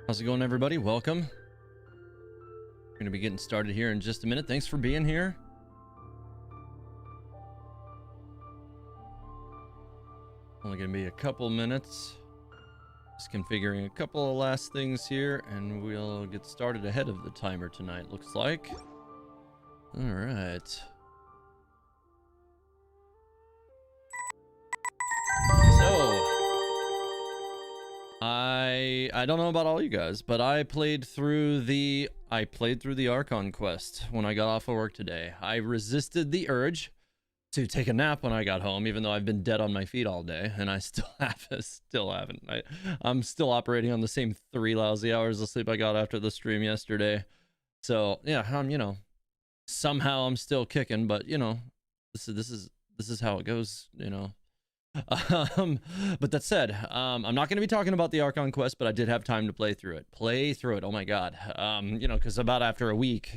How's it going, everybody? Welcome. We're gonna be getting started here in just a minute. Thanks for being here. Only gonna be a couple minutes. Just configuring a couple of last things here, and we'll get started ahead of the timer tonight, looks like. All right. So, I don't know about all you guys, but I played through the Archon quest when I got off of work today. I resisted the urge to take a nap when I got home, even though I've been dead on my feet all day, and I still haven't. I'm still operating on the same 3 lousy hours of sleep I got after the stream yesterday. So yeah, somehow I'm still kicking, but this is how it goes, But that said, I'm not going to be talking about the Archon quest, but I did have time to play through it. Oh my god. Because about after a week,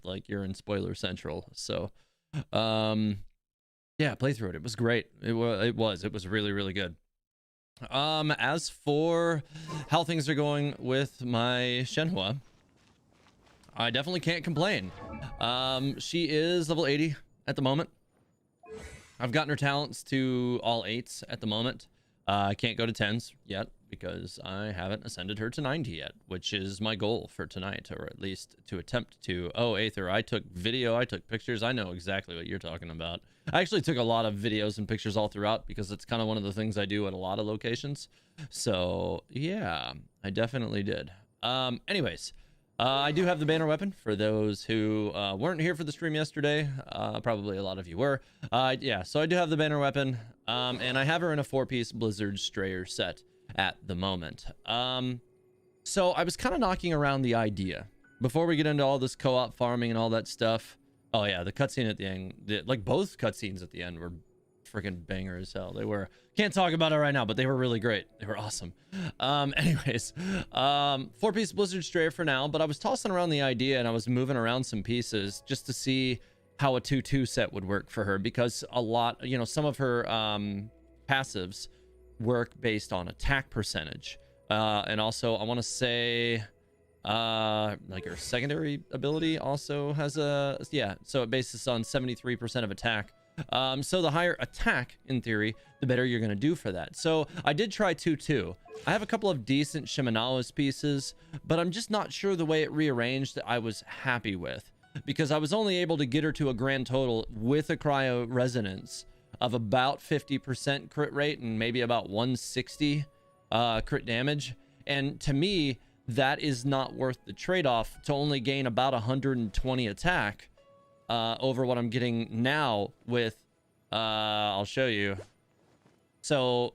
like you're in spoiler central. So yeah, play through it. It was great. It was really, really good. As for how things are going with my Shenhe, I definitely can't complain. She is level 80 at the moment. I've gotten her talents to all 8s at the moment. I can't go to 10s yet because I haven't ascended her to 90 yet, which is my goal for tonight, or at least to attempt to. Oh, Aether, I took video, I took pictures. I know exactly what you're talking about. I actually took a lot of videos and pictures all throughout because it's kind of one of the things I do at a lot of locations. So yeah, I definitely did. Anyways, I do have the banner weapon for those who weren't here for the stream yesterday. Probably a lot of you were. Yeah, so I do have the banner weapon, and I have her in a 4-piece Blizzard Strayer set at the moment. So I was kind of knocking around the idea before we get into all this co-op farming and all that stuff. Oh yeah, the cutscene at the end, like both cutscenes at the end were freaking banger as hell. They were. Can't talk about it right now, but they were really great. They were awesome. Anyways, 4-piece Blizzard Strayer for now, but I was tossing around the idea and I was moving around some pieces just to see how a 2-2 set would work for her, because a lot, you know, some of her passives work based on attack percentage. And also I want to say like her secondary ability also has a, yeah, so it bases on 73% of attack. So the higher attack, in theory, the better you're going to do for that. So I did try 2-2. I have a couple of decent Shimenawa's pieces, but I'm just not sure the way it rearranged that I was happy with, because I was only able to get her to a grand total with a cryo resonance of about 50% crit rate and maybe about 160 crit damage. And to me, that is not worth the trade-off to only gain about 120 attack over what I'm getting now with, I'll show you. So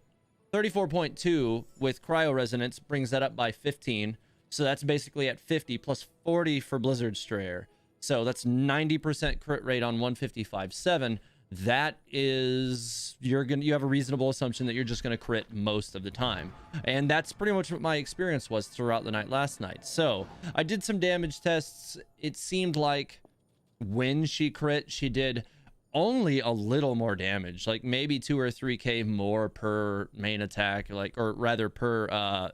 34.2 with cryo resonance brings that up by 15. So that's basically at 50 plus 40 for Blizzard Strayer. So that's 90% crit rate on 155.7. That is, you have a reasonable assumption that you're just going to crit most of the time. And that's pretty much what my experience was throughout the night last night. So I did some damage tests. It seemed like when she crit, she did only a little more damage, like maybe 2 or 3k more per main attack, like, or rather per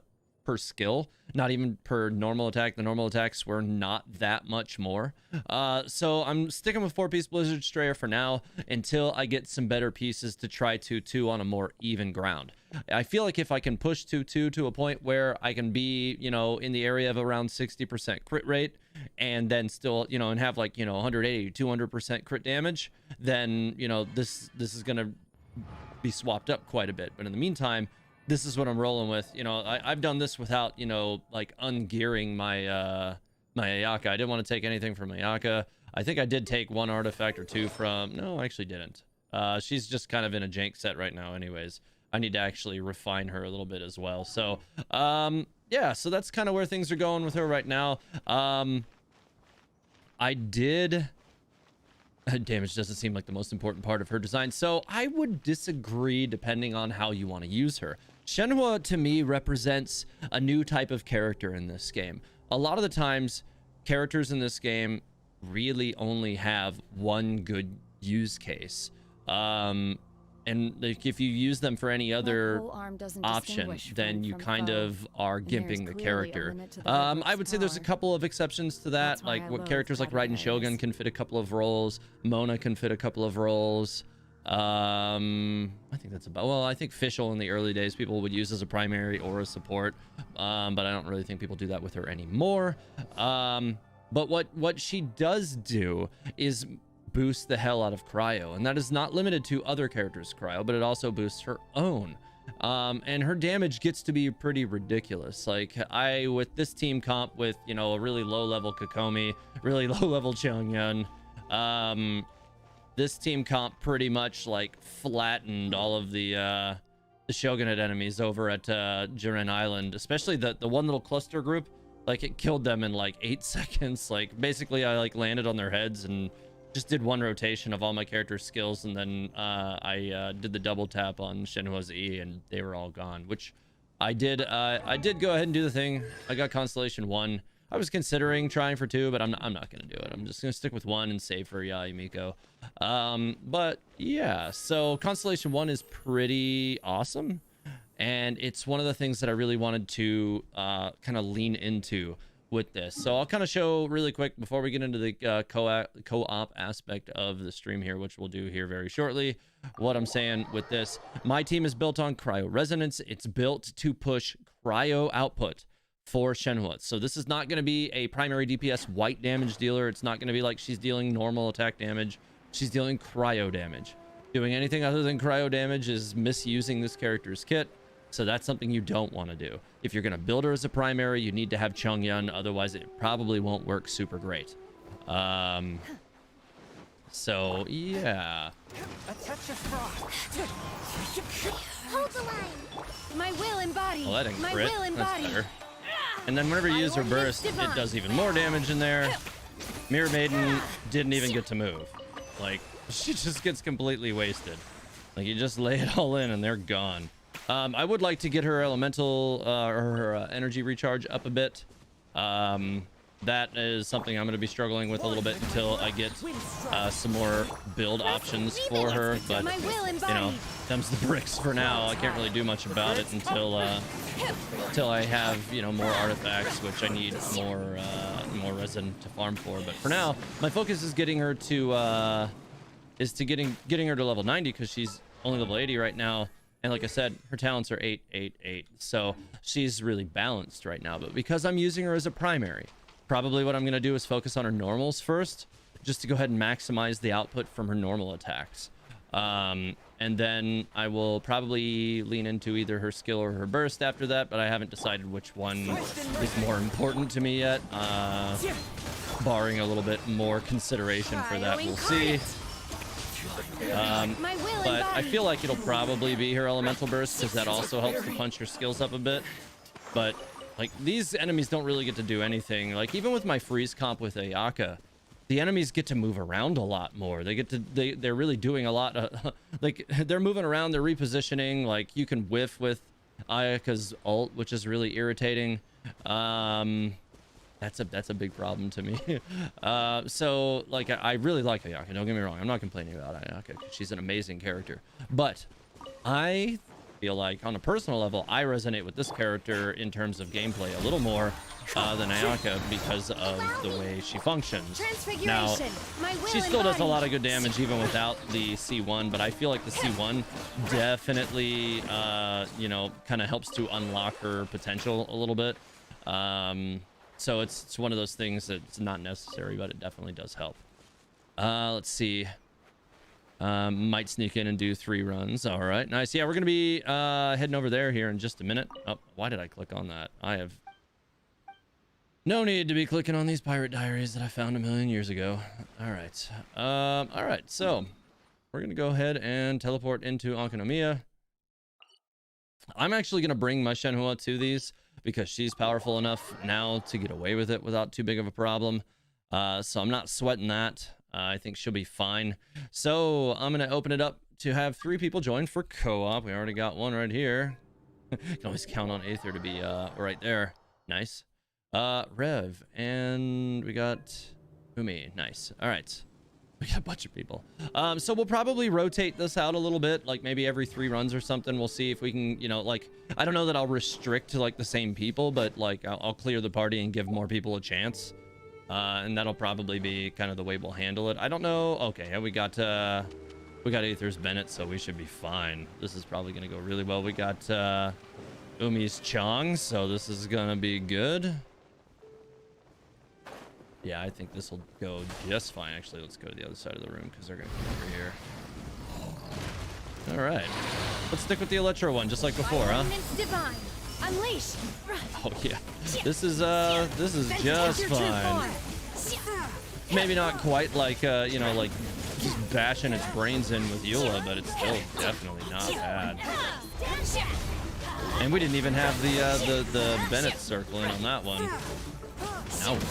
skill, not even per normal attack. The normal attacks were not that much more. So I'm sticking with 4-piece Blizzard Strayer for now until I get some better pieces to try 2-2 on a more even ground. I feel like if I can push 2-2 to a point where I can be, you know, in the area of around 60% crit rate, and then still, you know, and have like, you know, 180, 200% crit damage, then, you know, this is gonna be swapped up quite a bit. But in the meantime, this is what I'm rolling with. You know, I've done this without, you know, like ungearing my my Ayaka. I didn't want to take anything from Ayaka. I think I did take 1 artifact or 2 from, no, I actually didn't. She's just kind of in a jank set right now anyways. I need to actually refine her a little bit as well. So yeah, so that's kind of where things are going with her right now. I did damage doesn't seem like the most important part of her design, so I would disagree depending on how you want to use her. Shenhe to me represents a new type of character in this game. A lot of the times characters in this game really only have one good use case, and like, if you use them for any other option, then you kind of are gimping the character. I would say there's a couple of exceptions to that, like what characters like Raiden Shogun can fit a couple of roles, Mona can fit a couple of roles. I think that's about, well, I think Fischl in the early days people would use as a primary or a support, but I don't really think people do that with her anymore. But what she does do is boost the hell out of cryo, and that is not limited to other characters' cryo, but it also boosts her own. And her damage gets to be pretty ridiculous. Like, with this team comp with, you know, a really low level Kokomi, really low level Chongyun, this team comp pretty much like flattened all of the Shogunate enemies over at Jiren Island, especially the one little cluster group. Like, it killed them in like 8 seconds. Like, basically I like landed on their heads and just did 1 rotation of all my character's skills, and then I did the double tap on Shenhua's E, and they were all gone, which I did. I did go ahead and do the thing. I got Constellation 1. I was considering trying for 2, but I'm not gonna do it. I'm just gonna stick with 1 and save for Yamiko. But yeah, so Constellation 1 is pretty awesome, and it's one of the things that I really wanted to kind of lean into with this. So I'll kind of show really quick before we get into the co-op aspect of the stream here, which we'll do here very shortly, what I'm saying with this. My team is built on cryo resonance. It's built to push cryo output for Shenhe. So this is not going to be a primary DPS white damage dealer. It's not going to be like she's dealing normal attack damage. She's dealing cryo damage. Doing anything other than cryo damage is misusing this character's kit. So that's something you don't want to do. If you're going to build her as a primary, you need to have Chongyun. Otherwise, it probably won't work super great. So, yeah. A touch of frost. Hold the line. My will embody. Oh, that didn't My crit. will That's embody. better. And then whenever you use her burst, it does even more damage in there. Mirror Maiden didn't even get to move. Like, she just gets completely wasted. Like, you just lay it all in and they're gone. I would like to get her elemental or her energy recharge up a bit. That is something I'm going to be struggling with a little bit until I get some more build options for her. But, you know, them's the bricks for now. I can't really do much about it until I have, you know, more artifacts, which I need more resin to farm for. But for now, my focus is getting her to getting her to level 90 because she's only level 80 right now. And like I said, her talents are 8, 8, 8. So she's really balanced right now. But because I'm using her as a primary, probably what I'm going to do is focus on her normals first, just to go ahead and maximize the output from her normal attacks. And then I will probably lean into either her skill or her burst after that, but I haven't decided which one is more important to me yet. Barring a little bit more consideration for that, we'll see. But I feel like it'll probably be her elemental burst because that also helps to punch her skills up a bit. But like, these enemies don't really get to do anything. Like, even with my freeze comp with Ayaka, the enemies get to move around a lot more. They get to they're really doing a lot. Like, they're moving around, they're repositioning. Like, you can whiff with Ayaka's ult, which is really irritating. That's a big problem to me. So like, I really like Ayaka, don't get me wrong. I'm not complaining about Ayaka because she's an amazing character, but I feel like on a personal level, I resonate with this character in terms of gameplay a little more than Ayaka because of the way she functions. Now, she still does a lot of good damage even without the C1, but I feel like the C1 definitely, you know, kind of helps to unlock her potential a little bit. So it's one of those things that's not necessary, but it definitely does help. Let's see. Might sneak in and do 3 runs. All right, nice. Yeah, we're gonna be heading over there here in just a minute. Oh, why did I click on that? I have no need to be clicking on these pirate diaries that I found a million years ago. All right. All right. So we're gonna go ahead and teleport into Enkanomiya. I'm actually gonna bring my Shenhe to these, because she's powerful enough now to get away with it without too big of a problem. So I'm not sweating that. I think she'll be fine. So I'm going to open it up to have 3 people join for co-op. We already got one right here. You can always count on Aether to be right there. Nice. Rev. And we got Umi. Nice. All right. We got a bunch of people. So we'll probably rotate this out a little bit, like maybe every 3 runs or something. We'll see if we can, you know, like, I don't know that I'll restrict to like the same people, but like I'll clear the party and give more people a chance. And that'll probably be kind of the way we'll handle it. I don't know. Okay, we got Aether's Bennett, so we should be fine. This is probably gonna go really well. We got Umi's Chong, so this is gonna be good. Yeah, I think this will go just fine. Actually, let's go to the other side of the room because they're going to come over here. All right. Let's stick with the Electro one, just like before, huh? Divine. Unleash. Oh, yeah. This is just fine. Maybe not quite like, you know, like just bashing its brains in with Eula, but it's still definitely not bad. And we didn't even have the Bennett circling on that one. Now we do.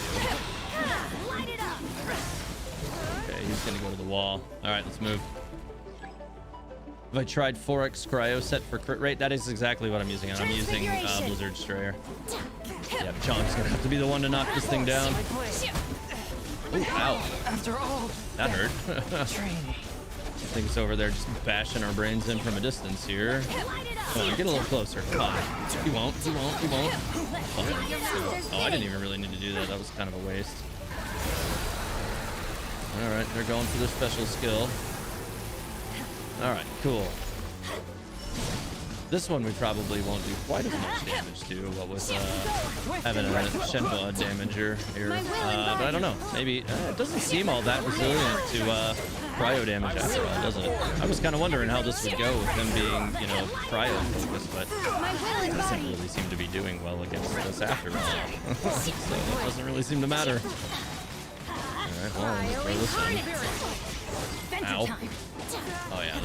Okay, he's gonna go to the wall. All right, let's move. Have I tried 4x cryo set for crit rate? That is exactly what I'm using. I'm using Blizzard Strayer. Yeah, Chong's gonna have to be the one to knock this thing down. Ooh, ow. After all, that hurt. training. I think it's over there just bashing our brains in from a distance here. Come on, get a little closer. Come on. He won't. He won't. He won't. Oh, I didn't even really need to do that. That was kind of a waste. All right, they're going for their special skill. All right, cool. This one we probably won't do quite as much damage to, what with having a Shenhe damager here. But I don't know. Maybe it doesn't seem all that resilient to cryo damage after all, does it? I was kind of wondering how this would go with them being, you know, cryo focused, but it doesn't really seem to be doing well against us after all. So it doesn't really seem to matter. Alright, well, let's throw this one. Ow. Oh yeah,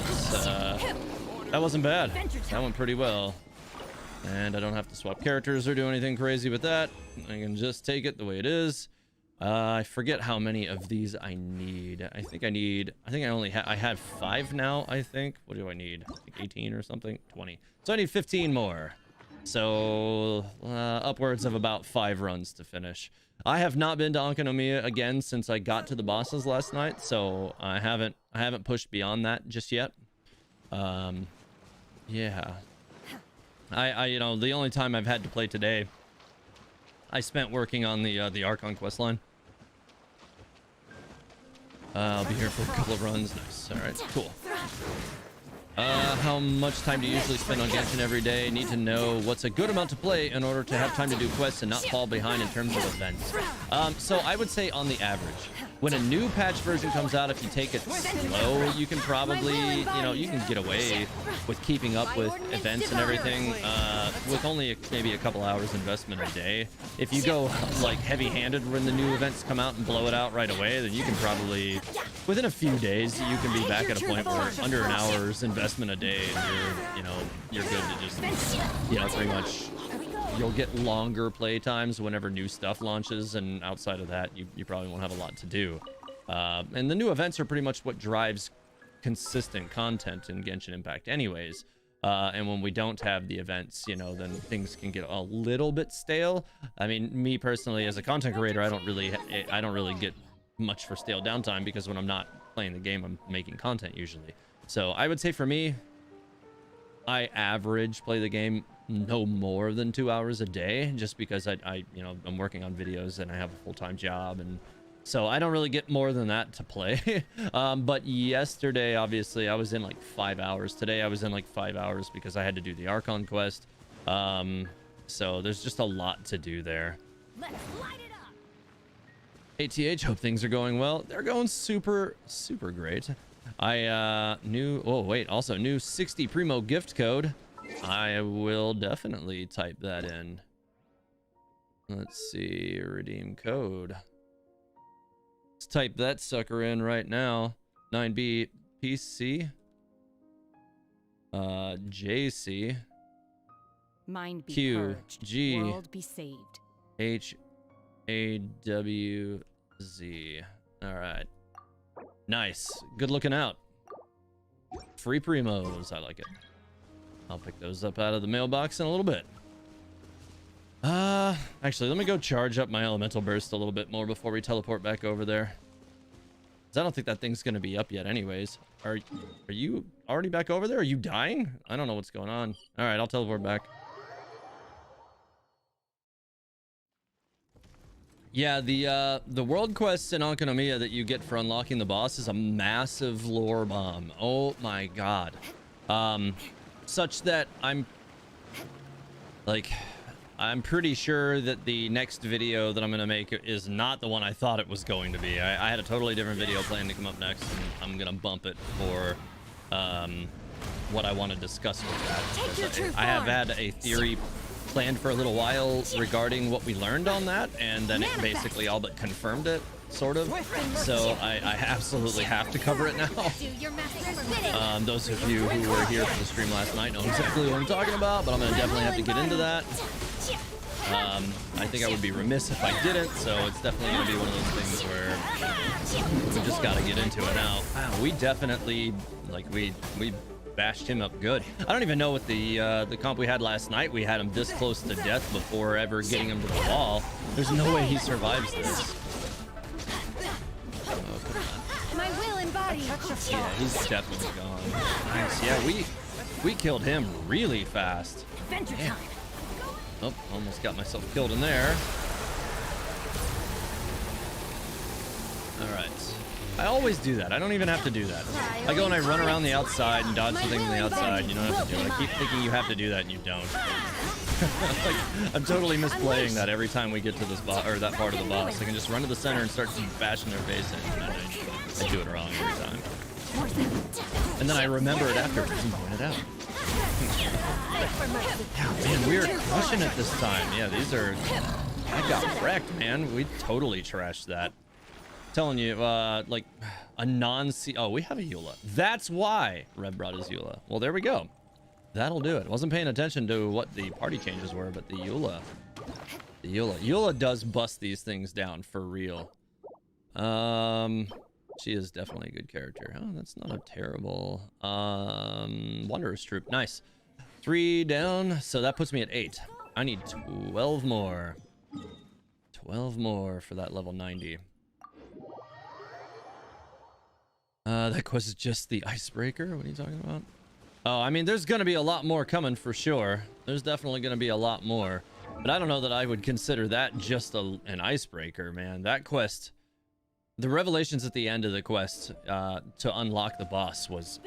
that wasn't bad. That went pretty well. And I don't have to swap characters or do anything crazy with that. I can just take it the way it is. I forget how many of these I need. I think I have 5 now, I think. What do I need? Like 18 or something? 20. So I need 15 more. So upwards of about 5 runs to finish. I have not been to Ankanomiya again since I got to the bosses last night, so I haven't pushed beyond that just yet. Yeah. I you know, the only time I've had to play today, I spent working on the Archon questline. I'll be here for a couple of runs. Nice. All right, cool. How much time do you usually spend on Genshin every day? Need to know what's a good amount to play in order to have time to do quests and not fall behind in terms of events. So I would say on the average, when a new patch version comes out, if you take it slow, you can probably, you know, you can get away with keeping up with events and everything with only maybe a couple hours investment a day. If you go like heavy-handed when the new events come out and blow it out right away, then you can probably, within a few days, you can be back at a point where under an hour's investment a day, and you're good to just, you know, pretty much. You'll get longer play times whenever new stuff launches, and outside of that, you probably won't have a lot to do. And the new events are pretty much what drives consistent content in Genshin Impact anyways. And when we don't have the events, you know, then things can get a little bit stale. I mean, me personally, as a content creator, I don't really get much for stale downtime, because when I'm not playing the game, I'm making content usually. So I would say for me, I average play the game no more than 2 hours a day, just because I you know, I'm working on videos and I have a full-time job, and so I don't really get more than that to play. But yesterday, obviously, I was in like 5 hours. Today I was in like 5 hours because I had to do the Archon quest. So there's just a lot to do there. Let's light it up. ATH, hope things are going well. They're going super great. I also new 60 Primo gift code. I will definitely type that in. Let's see, redeem code. Let's type that sucker in right now. 9B PC JC Mind be Q purged. G World be saved. HAWZ. All right. Nice. Good looking out. Free primos. I like it. I'll pick those up out of the mailbox in a little bit. Actually, let me go charge up my elemental burst a little bit more before we teleport back over there. 'Cause I don't think that thing's gonna be up yet anyways. Are you already back over there? Are you dying? I don't know what's going on. All right, I'll teleport back. Yeah, the world quests in Ankanomiya that you get for unlocking the boss is a massive lore bomb. Oh my god. Such that I'm pretty sure that the next video that I'm gonna make is not the one I thought it was going to be. I had a totally different video planned to come up next, and I'm gonna bump it for what I want to discuss with that. I have had a theory planned for a little while regarding what we learned on that, and then it basically all but confirmed it, sort of. So I absolutely have to cover it now. Those of you who were here for the stream last night know exactly what I'm talking about, but I'm gonna definitely have to get into that. I think I would be remiss if I didn't, so it's definitely gonna be one of those things where we just gotta get into it now. Wow, we definitely, like, we bashed him up good. I don't even know what the comp we had last night. We had him this close to death before ever getting him to the wall. There's no way he survives this. Oh, come on. My will and body. Yeah, he's definitely gone. Nice. Yeah, we killed him really fast. Damn. Oh, almost got myself killed in there. All right. I always do that. I don't even have to do that. I go and I run around the outside and dodge the things on the outside. You don't have to do it. I keep thinking you have to do that and you don't. Like, I'm totally misplaying that every time we get to this boss or that part of the boss. I can just run to the center and start bashing their face in, and I do it wrong every time. And then I remember it afterwards and point it out. Yeah, man, we're crushing it this time. Yeah, these are. I got wrecked, man. We totally trashed that. Telling you, like a non-C. Oh, we have a Eula. That's why Rev brought his Eula. Well, there we go. That'll do it. Wasn't paying attention to what the party changes were, but the Eula. Eula does bust these things down for real. She is definitely a good character. Oh, that's not a terrible. Wanderer's Troop. Nice. 3 down, so that puts me at 8. I need 12 more. 12 more for that level 90. That quest is just the icebreaker. What are you talking about? Oh, I mean, there's going to be a lot more coming for sure. There's definitely going to be a lot more. But I don't know that I would consider that just an icebreaker, man. That quest, the revelations at the end of the quest to unlock the boss was...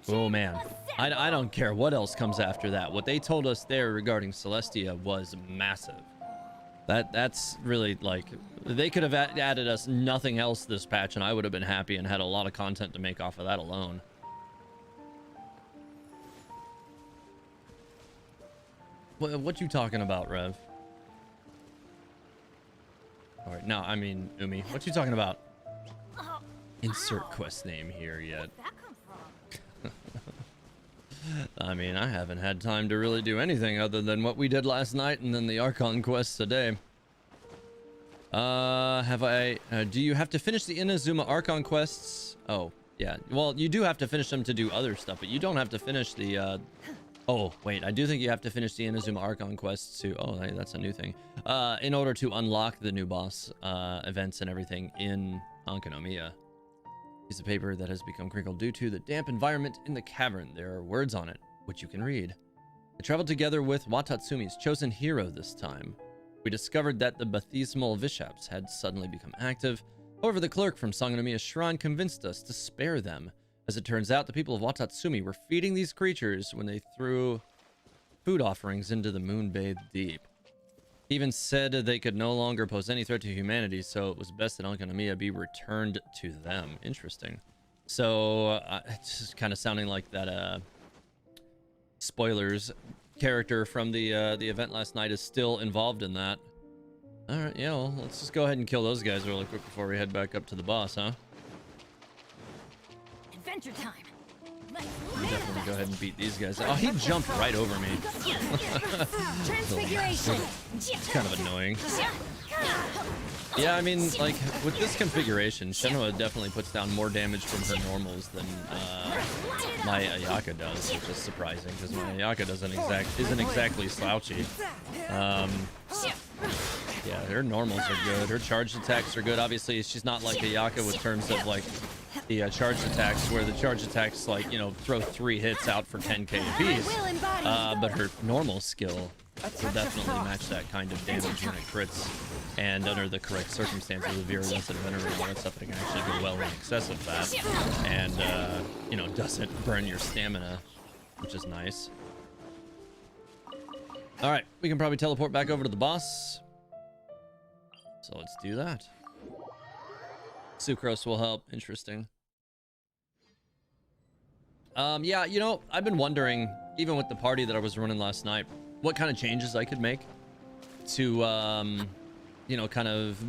Oh, man. I don't care what else comes after that. What they told us there regarding Celestia was massive. That's really, like... They could have added us nothing else this patch, and I would have been happy and had a lot of content to make off of that alone. What you talking about, Rev? All right, no, I mean, Umi. What you talking about? Insert quest name here yet. I mean, I haven't had time to really do anything other than what we did last night and then the Archon quest today. Do you have to finish the Inazuma Archon quests? Oh, yeah. Well, you do have to finish them to do other stuff, but you don't have to finish the, Oh, wait, I do think you have to finish the Inazuma Archon quests to... Oh, that's a new thing. In order to unlock the new boss events and everything in Ankanomiya. Piece of paper that has become crinkled due to the damp environment in the cavern. There are words on it, which you can read. I traveled together with Watatsumi's chosen hero this time. We discovered that the Baptismal Vishaps had suddenly become active. However, the clerk from Sangonomiya's shrine convinced us to spare them. As it turns out, the people of Watatsumi were feeding these creatures when they threw food offerings into the moon-bathed deep. He even said they could no longer pose any threat to humanity, so it was best that Ankanomiya be returned to them. Interesting. So, it's just kind of sounding like that, spoilers, character from the event last night is still involved in that. Alright, yeah, well, let's just go ahead and kill those guys really quick before we head back up to the boss, huh? Adventure time. Definitely go ahead and beat these guys. Oh, he jumped right over me. Transfiguration. It's kind of annoying. Yeah, I mean, like, with this configuration, Shenhe definitely puts down more damage from her normals than my Ayaka does, which is surprising, because my Ayaka isn't exactly slouchy. Yeah, her normals are good. Her charged attacks are good. Obviously, she's not like Ayaka with terms of, like, the charged attacks, where the charged attacks, like, you know, throw 3 hits out for 10k apiece. But her normal skill will definitely match that kind of damage when it crits. And under the correct circumstances of virulence and venom and all that stuff, it can actually go well in excess of that. And, you know, doesn't burn your stamina, which is nice. Alright, we can probably teleport back over to the boss. So let's do that. Sucrose will help. Interesting. Yeah, you know, I've been wondering, even with the party that I was running last night, what kind of changes I could make to, you know, kind of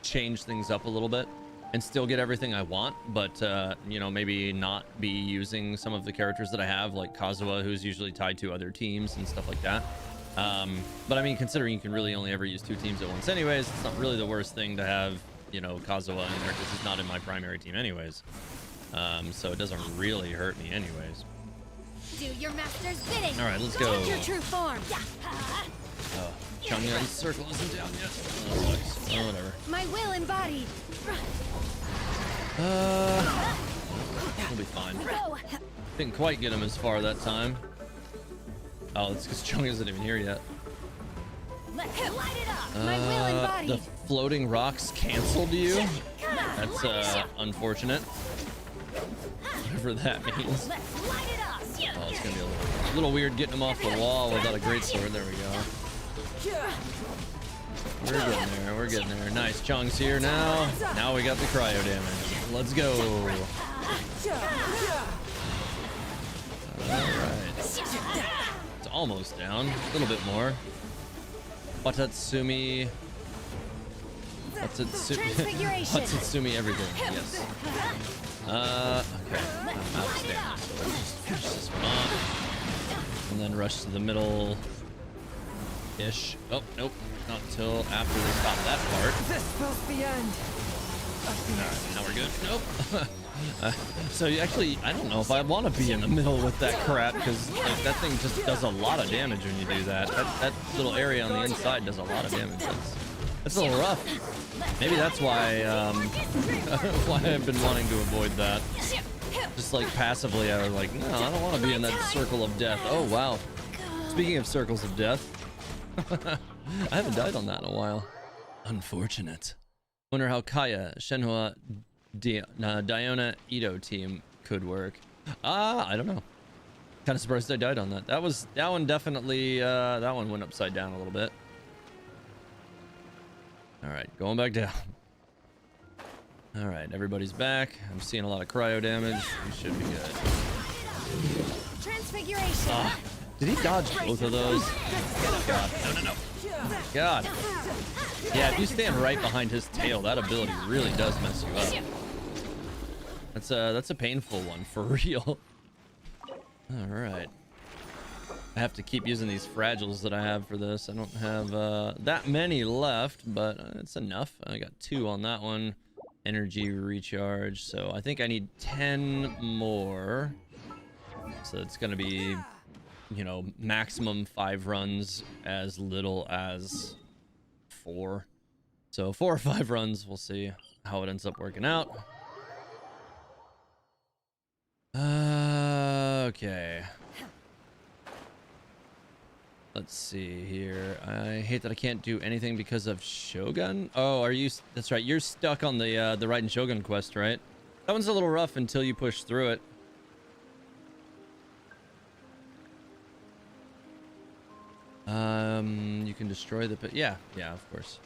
change things up a little bit and still get everything I want, but, you know, maybe not be using some of the characters that I have, like Kazuha, who's usually tied to other teams and stuff like that. But I mean, considering you can really only ever use 2 teams at once anyways, it's not really the worst thing to have, you know, Kazuha in there, because he's not in my primary team anyways. So it doesn't really hurt me anyways. Do your master's bidding. All right, let's go. Take your true form. Oh, Changya's circle isn't down yet. Oh, sucks. Oh, whatever. My will embodied. We'll be fine. Didn't quite get him as far that time. Oh, it's because Chung isn't even here yet. Let's light it up. My will embodied. The floating rocks canceled you? That's unfortunate. Whatever that means. Oh, it's gonna be a little weird getting him off the wall without a greatsword. There we go. We're getting there. We're getting there. Nice. Chong's here now. Now we got the cryo damage. Let's go. Alright. It's almost down. A little bit more. Watatsumi. Watatsumi everything. Yes. Okay. I'm outstanding. So let's just finish this one off. And then rush to the middle. Ish. Oh, nope. Not until after they stop that part. This will be end. Alright, now we're good. Nope. So actually, I don't know if I want to be in the middle with that crap, because like, that thing just does a lot of damage when you do that. That little area on the inside does a lot of damage. That's a little rough. Maybe that's why why I've been wanting to avoid that. Just like passively, I was like, no, I don't want to be in that circle of death. Oh wow. Speaking of circles of death, I haven't died on that in a while. Unfortunate. Wonder how Kaya, Shenhe, Diona, Ito team could work. I don't know. Kind of surprised I died on that. That one definitely, that one went upside down a little bit. All right, going back down. All right, everybody's back. I'm seeing a lot of cryo damage. We should be good. Transfiguration. Did he dodge both of those? Oh, God. No. God. Yeah, if you stand right behind his tail, that ability really does mess you up. That's a painful one, for real. All right. I have to keep using these fragiles that I have for this. I don't have that many left, but it's enough. I got 2 on that one. Energy recharge. So I think I need 10 more. So it's going to be, you know, maximum 5 runs, as little as 4. So 4 or 5 runs. We'll see how it ends up working out. Okay. Let's see here. I hate that I can't do anything because of Shogun. Oh, are you? That's right. You're stuck on the Raiden Shogun quest, right? That one's a little rough until you push through it. You can destroy the pit. Yeah, of course.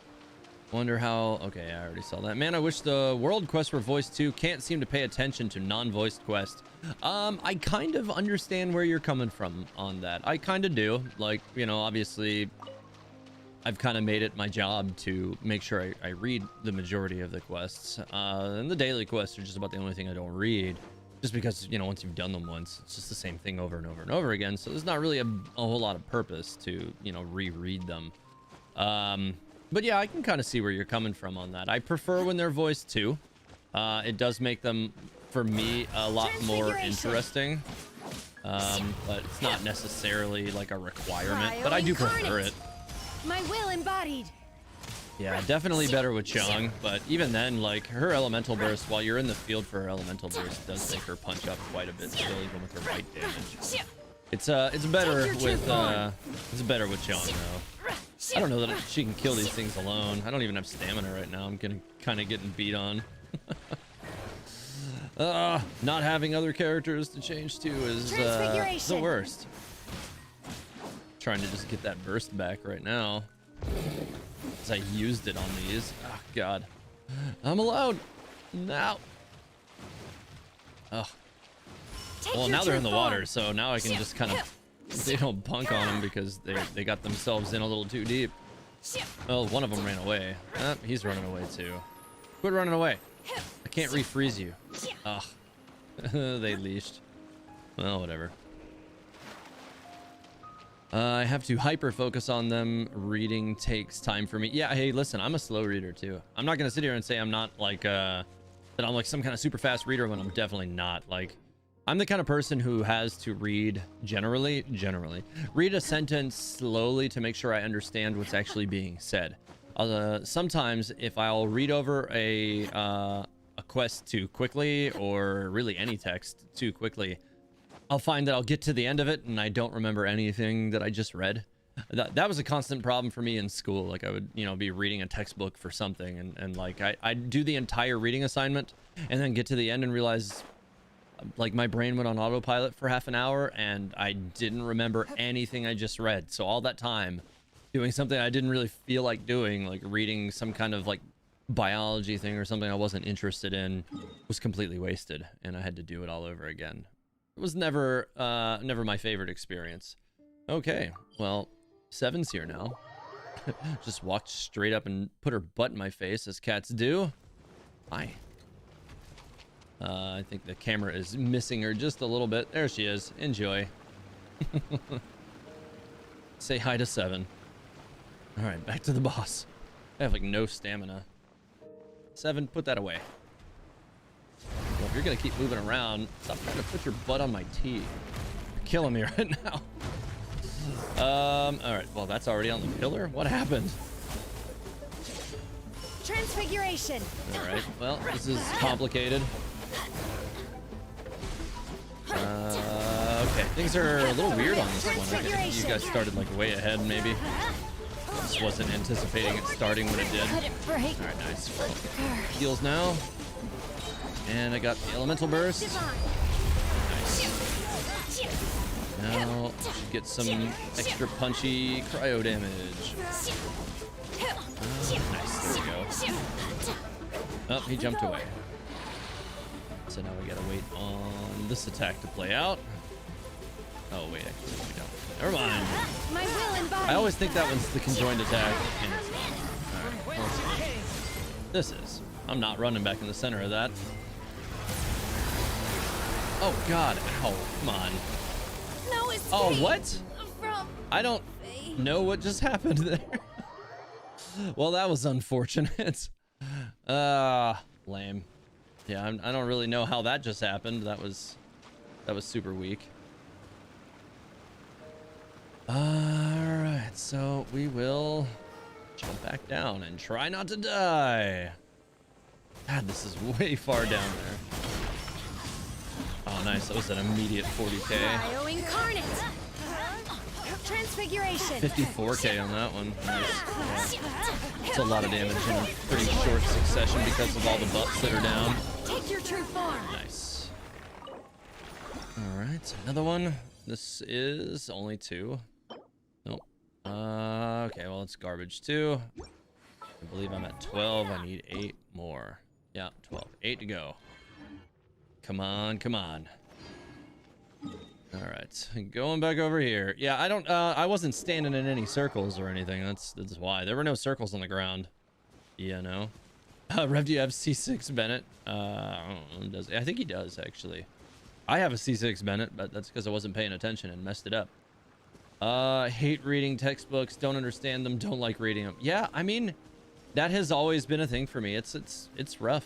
Wonder how. Okay, I already saw that. Man, I wish the world quests were voiced too. Can't seem to pay attention to non-voiced quests. I kind of understand where you're coming from on that. I kind of do. Like, you know, obviously, I've kind of made it my job to make sure I read the majority of the quests. And the daily quests are just about the only thing I don't read. Just because, you know, once you've done them once, it's just the same thing over and over and over again. So there's not really a whole lot of purpose to, you know, reread them. But yeah, I can kind of see where you're coming from on that. I prefer when they're voiced too. It does make them, for me, a lot more interesting. But it's not necessarily like a requirement. But I do prefer it. My will embodied. Yeah, definitely better with Chong. But even then, like, her elemental burst, while you're in the field for her elemental burst, does make her punch up quite a bit still, even with her bite damage. It's better with Chong though. I don't know that she can kill these things alone. I don't even have stamina right now. I'm kind of getting beat on. Not having other characters to change to is the worst. Trying to just get that burst back right now, because I used it on these. Oh God, I'm alone now. Oh. Well, now they're in the water, so now I can just kind of, they don't punk on them because they got themselves in a little too deep. Well, one of them ran away. He's running away too. Quit running away. I can't refreeze you. Ugh. They leashed. Well, whatever. I have to hyper focus on them. Reading takes time for me. Yeah, hey, listen, I'm a slow reader too. I'm not gonna sit here and say I'm not like that I'm like some kind of super fast reader when I'm definitely not. Like, I'm the kind of person who has to read generally read a sentence slowly to make sure I understand what's actually being said. Sometimes if I'll read over a quest too quickly, or really any text too quickly, I'll find that I'll get to the end of it and I don't remember anything that I just read. That was a constant problem for me in school. Like I would, be reading a textbook for something, and like I'd do the entire reading assignment and then get to the end and realize like my brain went on autopilot for half an hour and I didn't remember anything I just read. So all that time doing something I didn't really feel like doing, like reading some kind of like biology thing or something I wasn't interested in, was completely wasted, and I had to do it all over again. It was never my favorite experience. Okay, well, Seven's here now. Just walked straight up and put her butt in my face, as cats do. Hi. I think the camera is missing her just a little bit. There she is. Enjoy. Say hi to Seven. All right, back to the boss. I have like no stamina. Seven, put that away. Well, if you're gonna keep moving around, stop trying to put your butt on my tea. You're killing me right now. All right, well, that's already on the pillar. What happened? Transfiguration. All right, well, this is complicated. Okay, things are a little weird on this one. I think you guys started like way ahead, maybe. Just wasn't anticipating it starting when it did. All right, nice. Well, heals now, and I got the elemental burst. Nice. Now should get some extra punchy cryo damage. Nice. There we go. Oh, he jumped away. So now we gotta wait on this attack to play out. Oh wait, actually we don't. Never mind. My will and body. I always think that one's the conjoined attack, and it's not. Alright, well, this is. I'm not running back in the center of that. Oh god, ow, come on. No escape. Oh, what? From I don't know what just happened there. Well, that was unfortunate. Lame. Yeah, I don't really know how that just happened. That was super weak. Alright, so we will jump back down and try not to die. God, this is way far down there. Oh, nice. That was an immediate 40k. Cryo incarnate. Transfiguration. 54k on that one. Nice. Yeah. It's a lot of damage in a pretty short succession because of all the buffs that are down. Take your true form. Nice. Alright, another one. This is only 2. Nope. Okay, well, it's garbage too. I believe I'm at 12. I need 8 more. Yeah, 12. 8 to go. Come on, come on. All right, going back over here. Yeah, I wasn't standing in any circles or anything. That's why. There were no circles on the ground. Yeah, no. Rev, do you have C6 Bennett? I don't know, I think he does, actually. I have a C6 Bennett, but that's because I wasn't paying attention and messed it up. Hate reading textbooks, don't understand them, don't like reading them. Yeah, I mean, that has always been a thing for me. It's rough.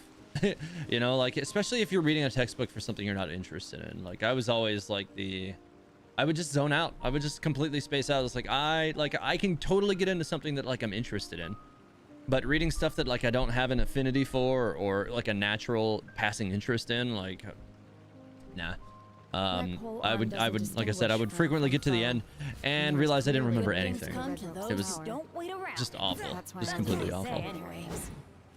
You know, like, especially if you're reading a textbook for something you're not interested in. Like, I was always like I would just zone out. I would just completely space out. It's like I can totally get into something that like I'm interested in, but reading stuff that like I don't have an affinity for or like a natural passing interest in, like, nah. I would like I said, I would frequently get to the end and realize I didn't remember anything. It was just awful, just completely awful.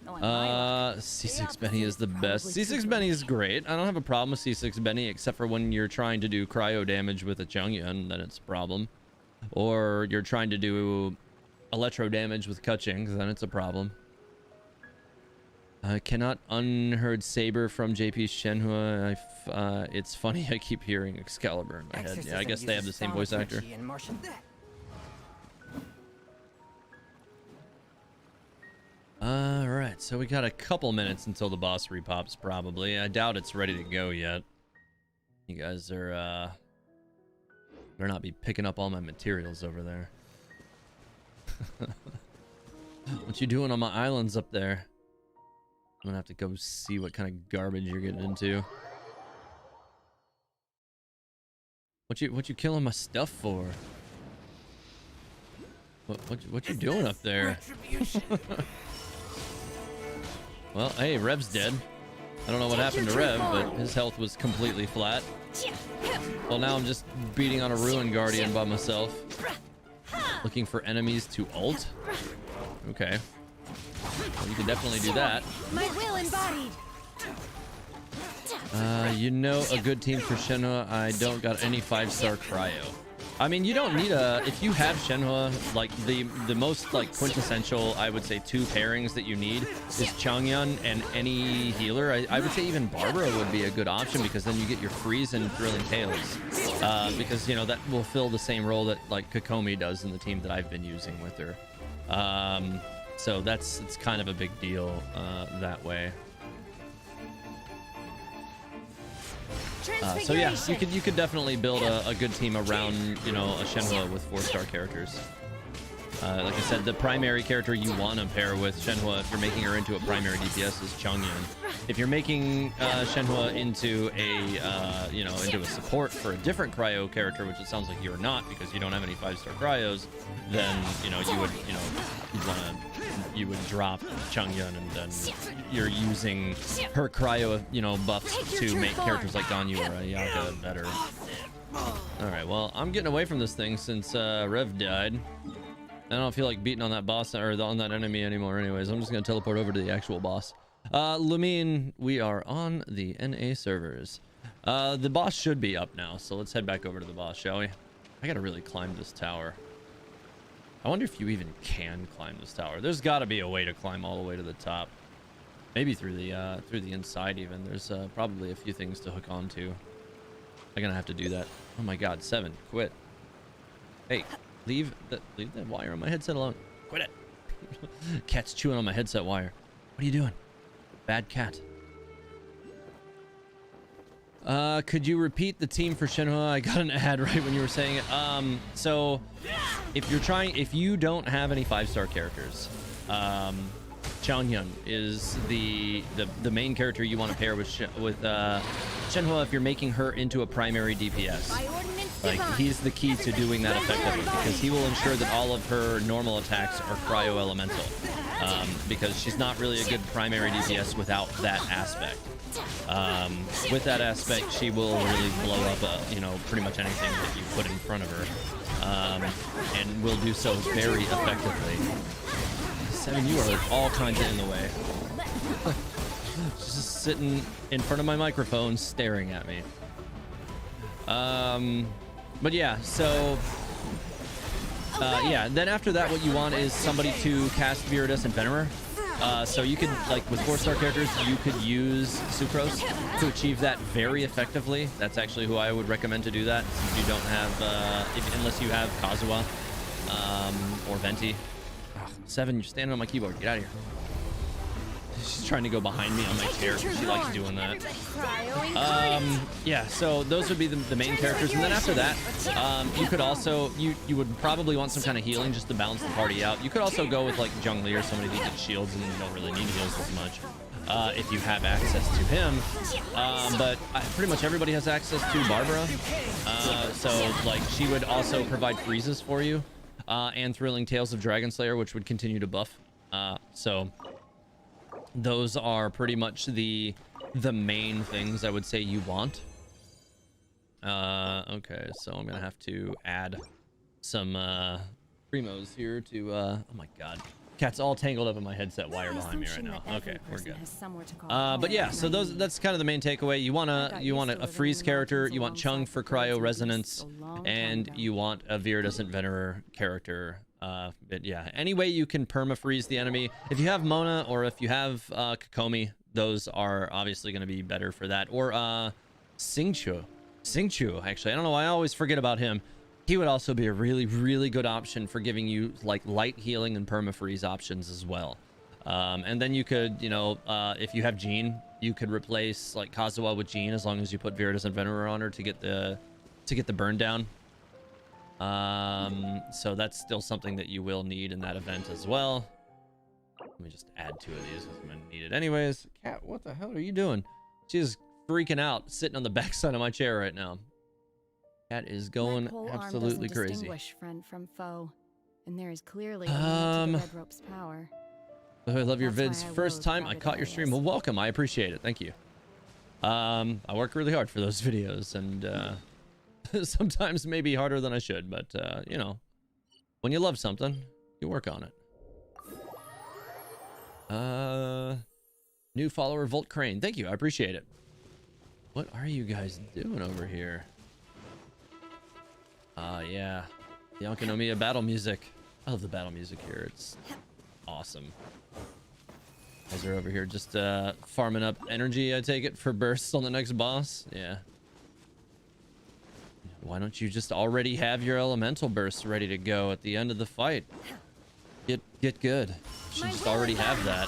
C6 Benny is the best. C6 Benny is great. I don't have a problem with C6 Benny, except for when you're trying to do cryo damage with a Chongyun, then it's a problem. Or you're trying to do electro damage with Keqing, then it's a problem. I cannot unheard Saber from JP's Shenhe. It's funny, I keep hearing Excalibur in my head. Yeah, I guess they have the same voice actor. Alright, so we got a couple minutes until the boss repops, probably. I doubt it's ready to go yet. You guys are, better not be picking up all my materials over there. What you doing on my islands up there? I'm gonna have to go see what kind of garbage you're getting into. What you killing my stuff for? What you doing up there? Well, hey, Rev's dead. I don't know what happened to Rev, but his health was completely flat. Well, now I'm just beating on a Ruin Guardian by myself. Looking for enemies to ult. Okay. Well, you can definitely do that. My will embodied. You know, a good team for Shenhe. I don't got any 5-star cryo. I mean, you don't need a, if you have Shenhe, like the most like quintessential, I would say 2 pairings that you need is Changyun and any healer. I would say even Barbara would be a good option, because then you get your freeze and thrilling tales. Because, you know, that will fill the same role that like Kokomi does in the team that I've been using with her. So it's kind of a big deal that way. So yeah, you could definitely build a good team around, you know, a Shenhe with 4-star characters. Like I said, the primary character you want to pair with Shenhe, if you're making her into a primary DPS, is Changyun. If you're making Shenhe into a you know, into a support for a different cryo character, which it sounds like you're not because you don't have any 5-star cryos, then you know you would drop Changyun, and then you're using her cryo, you know, buffs to make characters like Ganyu or Ayaka better. All right, well, I'm getting away from this thing since Rev died. I don't feel like beating on that boss or on that enemy anymore anyways. I'm just going to teleport over to the actual boss. Lumine, we are on the NA servers. The boss should be up now, so let's head back over to the boss, shall we? I got to really climb this tower. I wonder if you even can climb this tower. There's got to be a way to climb all the way to the top. Maybe through the inside even. There's probably a few things to hook onto. I'm going to have to do that. Oh my god, 7. Quit. Hey. Leave that wire on my headset alone. Quit it. Cat's chewing on my headset wire. What are you doing? Bad cat. Could you repeat the team for Shenhe? I got an ad right when you were saying it. So if you don't have any 5-star characters, Changyun is the main character you want to pair with Shenhe if you're making her into a primary DPS. Like, he's the key to doing that effectively, because he will ensure that all of her normal attacks are cryo elemental, because she's not really a good primary DPS without that aspect. With that aspect, she will really blow up you know, pretty much anything that you put in front of her, and will do so very effectively. 7, you are all kinds of in the way. Just sitting in front of my microphone staring at me. But yeah, so yeah, then after that what you want is somebody to cast Viridescent Venerer. So you could, like with 4-star characters, you could use Sucrose to achieve that very effectively. That's actually who I would recommend to do that, since you don't have unless you have Kazuha or Venti. Oh, 7, you're standing on my keyboard. Get out of here. She's trying to go behind me on my chair. She likes doing that. Yeah, so those would be the main characters, and then after that, you could also you would probably want some kind of healing just to balance the party out. You could also go with like Zhongli or somebody that gets shields and you don't really need heals as much if you have access to him. But pretty much everybody has access to Barbara, so like she would also provide freezes for you, and Thrilling Tales of Dragon Slayer, which would continue to buff. So those are pretty much the main things I would say you want. Okay, so I'm gonna have to add some primos here to oh my god, cat's all tangled up in my headset wire behind me right now. Okay, we're good. But yeah, so that's kind of the main takeaway. You want a freeze character, you want Chung for cryo resonance, and you want a Viridescent Venerer character. But yeah, any way you can perma-freeze the enemy. If you have Mona or if you have Kokomi, those are obviously going to be better for that. Or Xingqiu, actually. I don't know why I always forget about him. He would also be a really, really good option for giving you like light healing and perma-freeze options as well. And then you could, you know, if you have Jean, you could replace like Kazuha with Jean as long as you put Viridescent Venerer on her to get the burn down. So that's still something that you will need in that event as well. Let me just add 2 of these because I'm gonna need it anyways. Cat, what the hell are you doing? She's freaking out, sitting on the backside of my chair right now. Cat is going absolutely crazy. Distinguish friend from foe, and there is clearly a limit to the Red Rope's power. I love your vids. First time I caught your stream. Well, welcome. I appreciate it. Thank you. I work really hard for those videos, and sometimes maybe harder than I should, but you know, when you love something, you work on it. New follower, Volt Crane. Thank you. I appreciate it. What are you guys doing over here? Yeah. The Yonkanomiya battle music. I love the battle music here. It's awesome. Guys are over here just farming up energy, I take it, for bursts on the next boss. Yeah. Why don't you just already have your elemental bursts ready to go at the end of the fight? Get good. You should just already have that.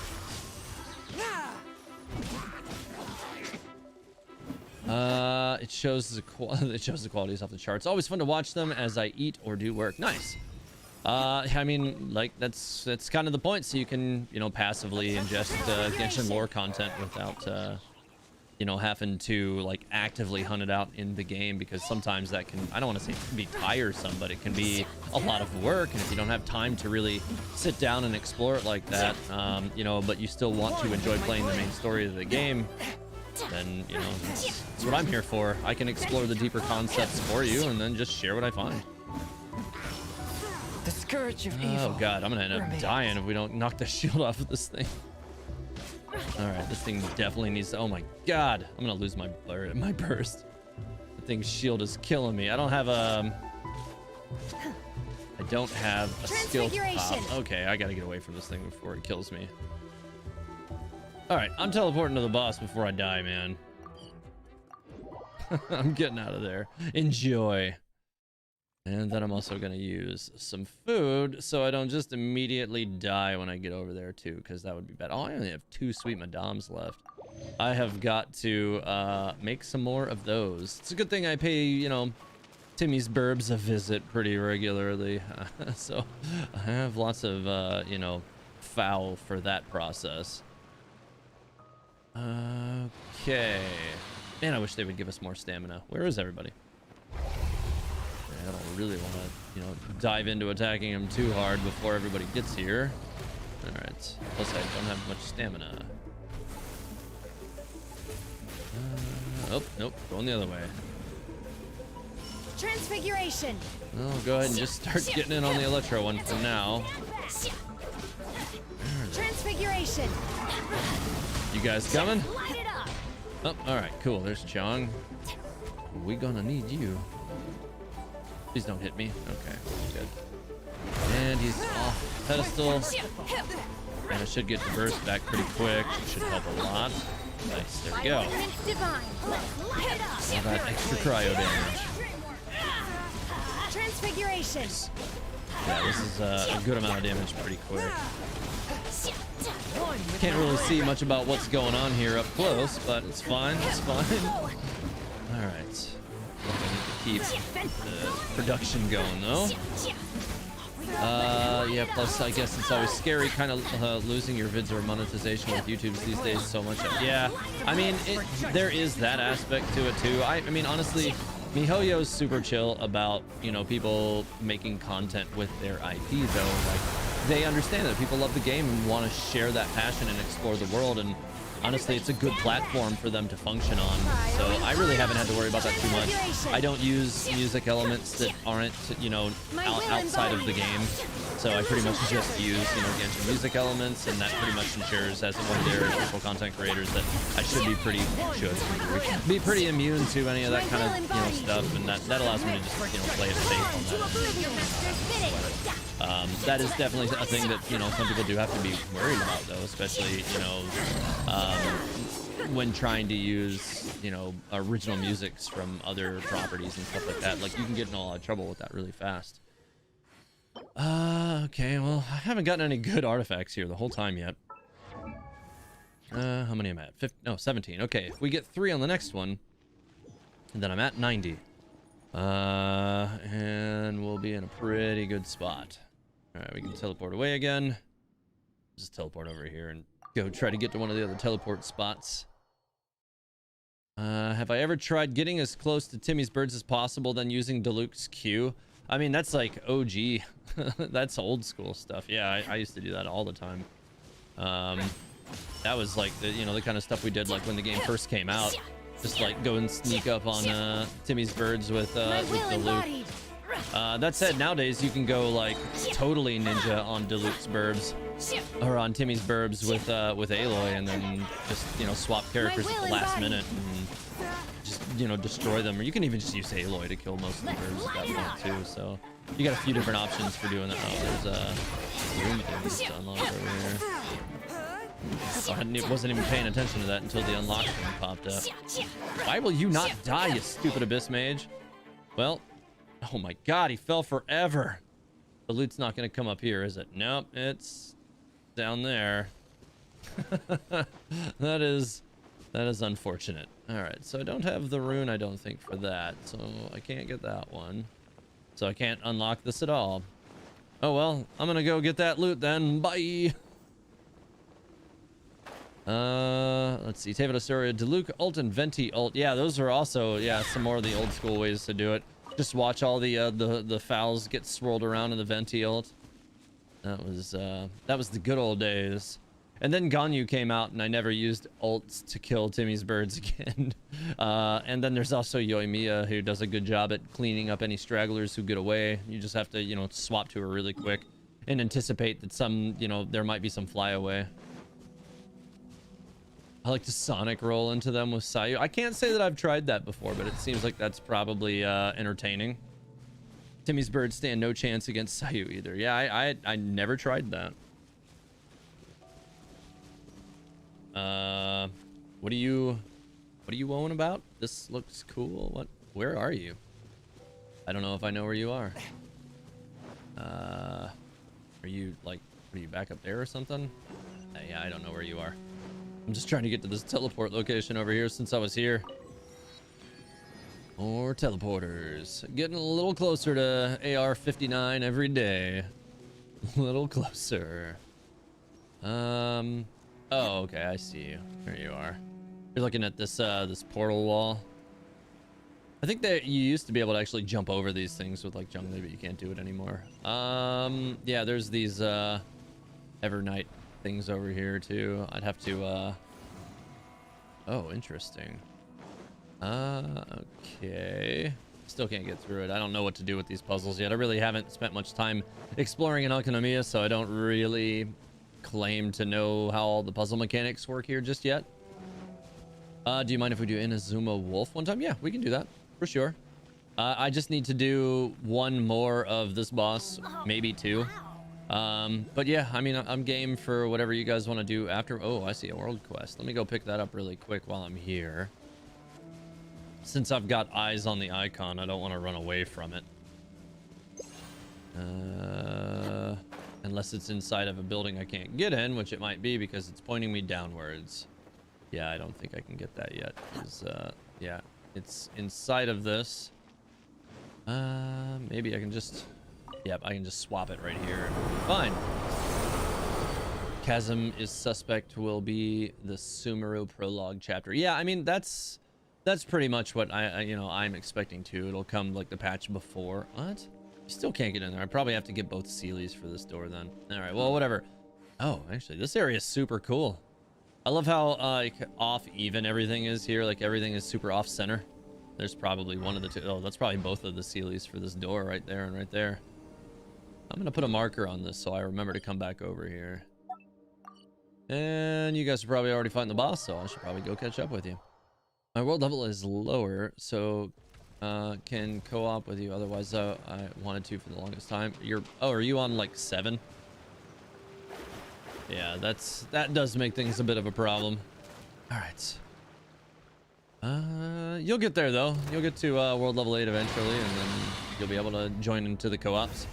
It shows the qualities off the charts. Always fun to watch them as I eat or do work. Nice. I mean, like, that's kind of the point, so you can, you know, passively ingest Genshin lore content without you know, having to like actively hunt it out in the game, because sometimes that can, I don't want to say be tiresome, but it can be a lot of work, and if you don't have time to really sit down and explore it like that, you know, but you still want to enjoy playing the main story of the game, then, you know, that's what I'm here for. I can explore the deeper concepts for you and then just share what I find. The scourge of evil. Oh god, I'm gonna end up dying if we don't knock the shield off of this thing. Alright, this thing definitely needs to, oh my god, I'm gonna lose my burst. The thing's shield is killing me. I don't have a skill pop. Okay, I gotta get away from this thing before it kills me. Alright, I'm teleporting to the boss before I die, man. I'm getting out of there. Enjoy. And then I'm also going to use some food so I don't just immediately die when I get over there too, because that would be bad. Oh, I only have 2 sweet madams left. I have got to make some more of those. It's a good thing I pay, you know, Timmy's Burbs a visit pretty regularly. So I have lots of, you know, fowl for that process. Okay. Man, I wish they would give us more stamina. Where is everybody? I don't really want to, you know, dive into attacking him too hard before everybody gets here. All right. Plus, I don't have much stamina. Oh, nope. Going the other way. Transfiguration. I'll go ahead and just start getting in on the Electro one for now. Transfiguration. You guys coming? Oh, all right. Cool. There's Chong. We gonna need you. Please don't hit me. Okay, good. And he's off pedestal. And I should get the burst back pretty quick. It should help a lot. Nice, there we go. All that extra cryo damage. Transfiguration. Yeah, this is a good amount of damage pretty quick. Can't really see much about what's going on here up close, but it's fine. It's fine. All right. I need to keep the production going though. Yeah, plus I guess it's always scary kind of losing your vids or monetization with YouTube these days so much. Yeah, I mean, there is that aspect to it too. I mean, honestly, MiHoYo's super chill about, you know, people making content with their IP though. Like, they understand that people love the game and want to share that passion and explore the world, and honestly, it's a good platform for them to function on. So I really haven't had to worry about that too much. I don't use music elements that aren't, you know, outside of the game. So I pretty much just use, you know, Genshin music elements, and that pretty much ensures, as one of their official content creators, that I should be pretty immune to any of that kind of, you know, stuff, and that allows me to just, you know, play it safe on that. That is definitely a thing that, you know, some people do have to be worried about though, especially, you know, when trying to use, you know, original musics from other properties and stuff like that. Like, you can get in a lot of trouble with that really fast. Okay, well, I haven't gotten any good artifacts here the whole time yet. How many am I at? 17. Okay, if we get 3 on the next one, then I'm at 90. And we'll be in a pretty good spot. All right, we can teleport away again. Just teleport over here and go try to get to one of the other teleport spots. Have I ever tried getting as close to Timmy's birds as possible, then using Diluc's Q? I mean, that's like OG. That's old school stuff. Yeah, I used to do that all the time. That was like the, you know, the kind of stuff we did like when the game first came out. Just like go and sneak up on Timmy's birds with Diluc. That said, nowadays you can go like totally ninja on Diluc's burbs or on Timmy's burbs with Aloy, and then just, you know, swap characters at the last minute and just, you know, destroy them. Or you can even just use Aloy to kill most of the burbs at that point too. So you got a few different options for doing that. Oh, there's a room thing to unlock over here. I wasn't even paying attention to that until the unlock thing popped up. Why will you not die, you stupid abyss mage? Well, oh my god, he fell forever. The loot's not going to come up here, is it? Nope, it's down there. That is unfortunate. All right, so I don't have the rune, I don't think, for that, so I can't get that one. So I can't unlock this at all. Oh well, I'm gonna go get that loot then. Bye. Let's see. Teva Astoria, Diluc ult and Venti ult. Yeah, those are also, yeah, some more of the old school ways to do it. Just watch all the fouls get swirled around in the Venti ult. That was the good old days. And then Ganyu came out, and I never used ults to kill Timmy's birds again. And then there's also Yoimiya, who does a good job at cleaning up any stragglers who get away. You just have to, you know, swap to her really quick and anticipate that some, you know, there might be some flyaway. I like to Sonic roll into them with Sayu. I can't say that I've tried that before, but it seems like that's probably entertaining. Timmy's birds stand no chance against Sayu either. Yeah, I never tried that. What are you own about? This looks cool. Where are you? I don't know if I know where you are. Are you back up there or something? Yeah, I don't know where you are. I'm just trying to get to this teleport location over here since I was here. More teleporters. Getting a little closer to AR-59 every day. A little closer. Oh, okay, I see you. There you are. You're looking at this this portal wall. I think that you used to be able to actually jump over these things with like jungler, but you can't do it anymore. Yeah, there's these Evernight things over here too. I'd have to oh, interesting. Okay. Still can't get through it. I don't know what to do with these puzzles yet. I really haven't spent much time exploring in Alchemia, so I don't really claim to know how all the puzzle mechanics work here just yet. Do you mind if we do Inazuma Wolf one time? Yeah, we can do that for sure. I just need to do one more of this boss, maybe two. But yeah, I mean, I'm game for whatever you guys want to do after. Oh, I see a world quest. Let me go pick that up really quick while I'm here. Since I've got eyes on the icon, I don't want to run away from it. Unless it's inside of a building I can't get in, which it might be because it's pointing me downwards. Yeah, I don't think I can get that yet. Yeah, it's inside of this. Maybe I can just... Yep, I can just swap it right here and we'll be fine. Chasm is suspect will be the Sumeru prologue chapter. Yeah, I mean, that's pretty much what I'm expecting too. It'll come like the patch before. What? Still can't get in there. I probably have to get both Sealies for this door then. All right, well, whatever. Oh, actually, this area is super cool. I love how like off even everything is here. Like everything is super off center. There's probably one of the two. Oh, that's probably both of the Sealies for this door right there and right there. I'm gonna put a marker on this so I remember to come back over here. And you guys are probably already fighting the boss, so I should probably go catch up with you. My world level is lower, so can co-op with you. Otherwise, I wanted to for the longest time. Are you on like 7? Yeah, that does make things a bit of a problem. All right. You'll get there though. You'll get to world level 8 eventually, and then you'll be able to join into the co-ops.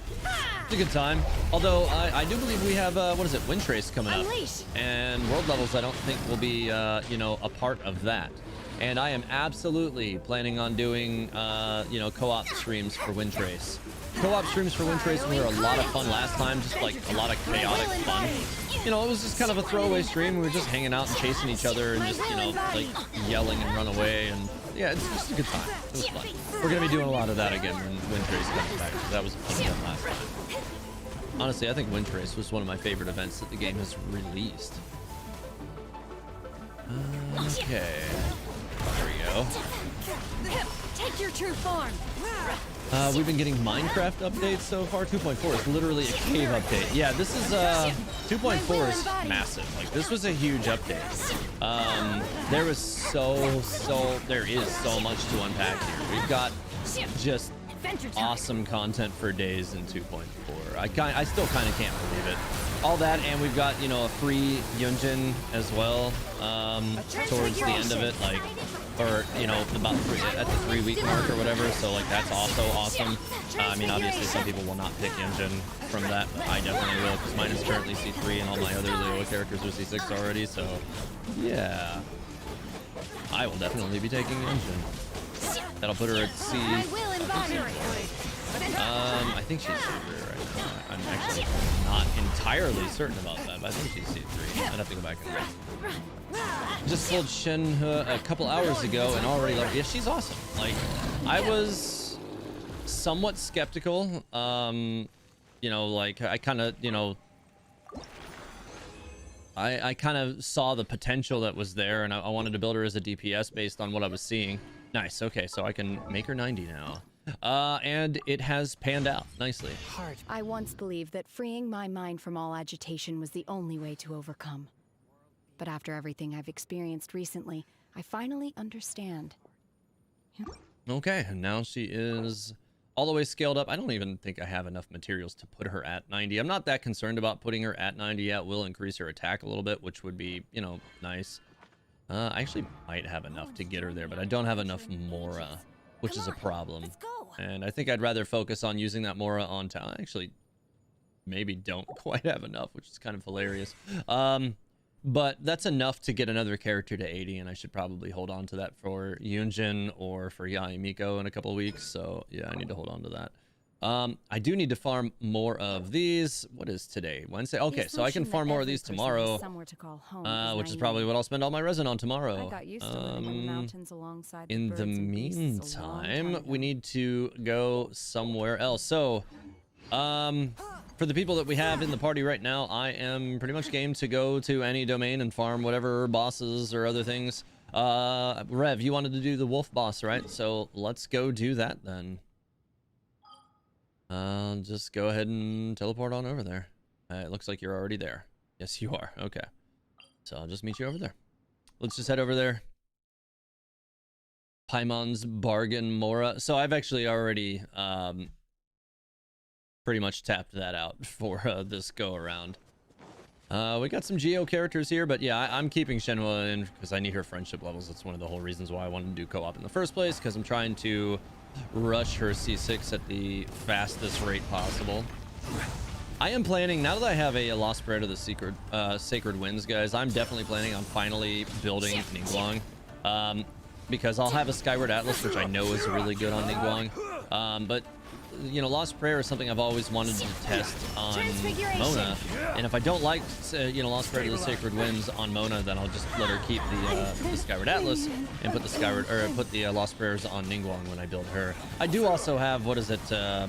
It's a good time. Although I do believe we have what is it, Windtrace coming up, and world levels I don't think will be a part of that. And I am absolutely planning on doing co-op streams for Windtrace. Co-op streams for Windtrace were a lot of fun last time, just like a lot of chaotic fun. You know, it was just kind of a throwaway stream. We were just hanging out and chasing each other and just, like yelling and run away. And yeah, it's just a good time. It was fun. We're going to be doing a lot of that again when Windtrace comes back. That was a fun one last time. Honestly, I think Windtrace was one of my favorite events that the game has released. Okay. There we go. Take your true form. We've been getting Minecraft updates so far. 2.4 is literally a cave update. Yeah, this is 2.4 is massive. Like, this was a huge update. There is so much to unpack here. We've got just awesome content for days in 2.4. I still kind of can't believe it. All that, and we've got, you know, a free Genshin as well towards the end of it, like, or, you know, about at the 3-week mark or whatever. So, like, that's also awesome. I mean, obviously some people will not pick Genshin from that, but I definitely will, because mine is currently C3 and all my other Leo characters are C6 already. So yeah, I will definitely be taking Genshin. That'll put her at C. I think she's C3 right now. I'm actually not entirely certain about that, but I think she's C3. I'd have to go back and look. Just pulled Shenhe a couple hours ago and already like, yeah, she's awesome. Like, I was somewhat skeptical. You know, like, I kind of, you know, I kind of saw the potential that was there, and I wanted to build her as a DPS based on what I was seeing. Nice. Okay, so I can make her 90 now. And it has panned out nicely. I once believed that freeing my mind from all agitation was the only way to overcome. But after everything I've experienced recently, I finally understand. Okay, and now she is all the way scaled up. I don't even think I have enough materials to put her at 90. I'm not that concerned about putting her at 90 yet. We'll increase her attack a little bit, which would be, you know, nice. I actually might have enough to get her there, but I don't have enough Mora, which is a problem. And I think I'd rather focus on using that Mora on town. I actually maybe don't quite have enough, which is kind of hilarious. But that's enough to get another character to 80, and I should probably hold on to that for Yunjin or for Yai Miko in a couple of weeks. So yeah, I need to hold on to that. I do need to farm more of these. What is today? Wednesday? Okay, so I can farm more of these tomorrow, which is probably what I'll spend all my resin on tomorrow. I got used to living in the mountains alongside in the meantime, we need to go somewhere else. So, for the people that we have in the party right now, I am pretty much game to go to any domain and farm whatever bosses or other things. Rev, you wanted to do the wolf boss, right? So let's go do that then. Just go ahead and teleport on over there. It looks like you're already there. Yes, you are. Okay. So I'll just meet you over there. Let's just head over there. Paimon's Bargain Mora. So I've actually already pretty much tapped that out for this go around. We got some Geo characters here, but yeah, I'm keeping Shenhe in because I need her friendship levels. That's one of the whole reasons why I wanted to do co-op in the first place, because I'm trying to rush her C6 at the fastest rate possible. I am planning, now that I have a Lost Prayer to the Sacred Winds, guys, I'm definitely planning on finally building Ningguang. Because I'll have a Skyward Atlas, which I know is really good on Ningguang. But you know, Lost Prayer is something I've always wanted to test on Mona, and if I don't like, you know, Lost Prayer to the Sacred Winds on Mona, then I'll just let her keep the Skyward Atlas and put the Lost Prayers on Ningguang when I build her. I do also have, what is it, oh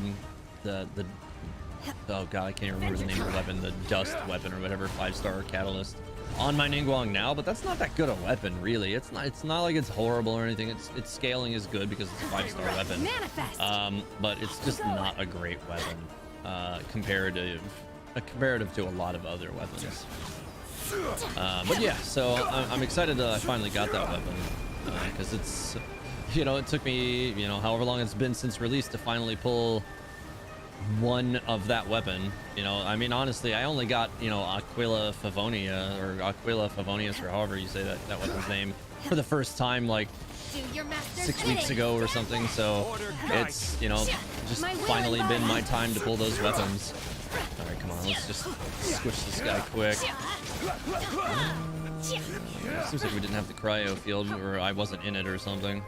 god, I can't remember the name of the weapon, the Dust weapon or whatever, 5-star Catalyst on my Ningguang now, but that's not that good a weapon, really. It's not like it's horrible or anything. Its scaling is good because it's a 5-star weapon. But it's just not a great weapon comparative to a lot of other weapons. But yeah, so I'm excited that I finally got that weapon because it's, you know, it took me, you know, however long it's been since release to finally pull one of that weapon. You know, I mean, honestly, I only got, you know, Aquila Favonia or Aquila Favonius or however you say that weapon's name for the first time like 6 weeks ago or something. So it's, you know, just finally been my time to pull those weapons. All right, come on, let's just squish this guy quick. Seems like we didn't have the cryo field, or I wasn't in it or something.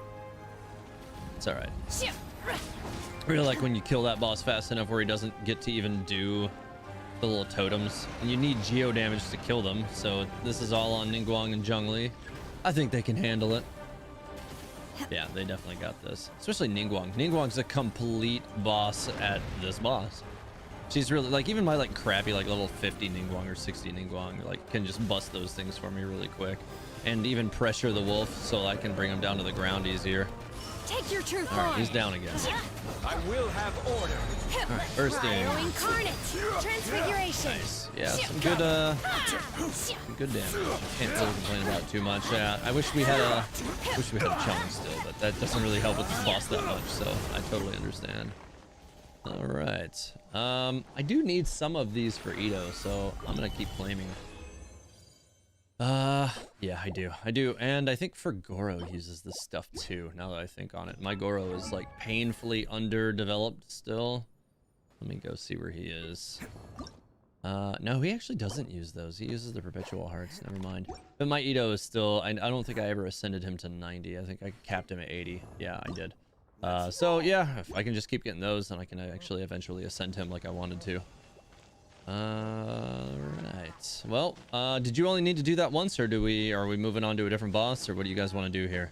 It's all right. I really like when you kill that boss fast enough where he doesn't get to even do the little totems, and you need geo damage to kill them. So this is all on Ningguang and Zhongli. I think they can handle it. Yeah, they definitely got this, especially Ningguang. Ningguang's a complete boss at this boss. She's really, like, even my like crappy like level 50 Ningguang or 60 Ningguang like can just bust those things for me really quick, and even pressure the wolf so I can bring him down to the ground easier. Take your true All right, form. he's down again. I will have order. All right, bursting. Cryo incarnate. Transfiguration. Nice. Yeah, some good damage. Can't really complain about too much. I wish we had a chunk still, but that doesn't really help with this boss that much. So I totally understand. All right. I do need some of these for Ito, so I'm gonna keep claiming. Yeah, I do, and I think for Goro he uses this stuff too. Now that I think on it, my Goro is like painfully underdeveloped still. Let me go see where he is. No, he actually doesn't use those. He uses the perpetual hearts. Never mind. But my Ito is still. I don't think I ever ascended him to 90. I think I capped him at 80. Yeah, I did. So yeah, if I can just keep getting those, then I can actually eventually ascend him like I wanted to. Right. Well, did you only need to do that once, or are we moving on to a different boss, or what do you guys want to do here?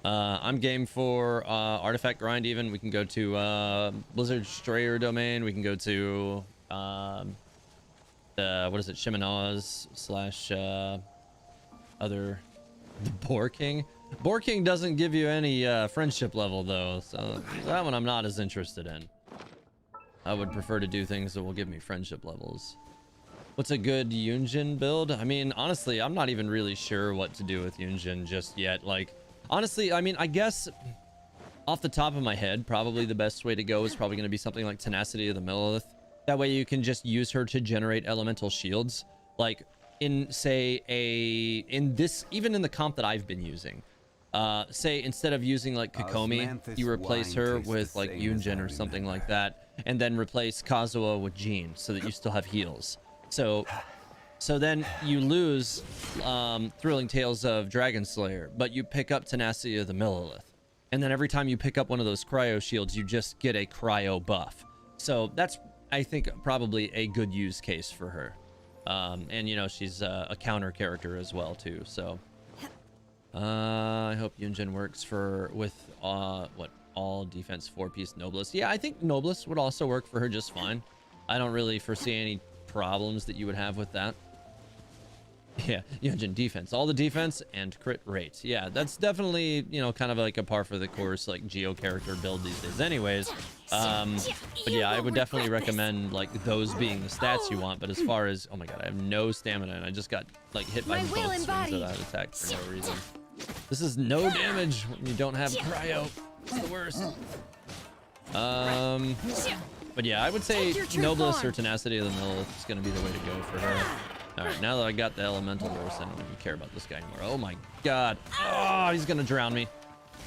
I'm game for artifact grind even. We can go to Blizzard Strayer domain. We can go to what is it, Shimanaz slash other the Boar King. Boar King doesn't give you any friendship level though, so that one I'm not as interested in. I would prefer to do things that will give me friendship levels. What's a good Yunjin build? I mean, honestly, I'm not even really sure what to do with Yunjin just yet. Like, honestly, I mean, I guess off the top of my head, probably the best way to go is probably going to be something like Tenacity of the Millelith. That way you can just use her to generate elemental shields. Like in, say, even in the comp that I've been using. Say instead of using like Kokomi, you replace her with like Yunjin or something like that. And then replace Kazuha with Jean so that you still have heals. So then you lose Thrilling Tales of Dragon Slayer, but you pick up Tenacity of the Millelith. And then every time you pick up one of those cryo shields, you just get a cryo buff. So that's, I think, probably a good use case for her. And, you know, she's a counter character as well, too. So I hope Yunjin works with, what? All defense 4-piece Noblest. Yeah, I think Noblest would also work for her just fine. I don't really foresee any problems that you would have with that. Yeah, Yunjin defense. All the defense and crit rate. Yeah, that's definitely, you know, kind of like a par for the course, like Geo character build these days anyways. But yeah, I would definitely recommend like those being the stats you want. But as far as, oh my god, I have no stamina and I just got like hit by both swings of that attack for no reason. This is no damage when you don't have cryo. It's the worst. But yeah, I would say Noblest or Tenacity of the Millelith is going to be the way to go for her. All right, now that I got the elemental burst, I don't even care about this guy anymore. Oh my god. Oh, he's going to drown me.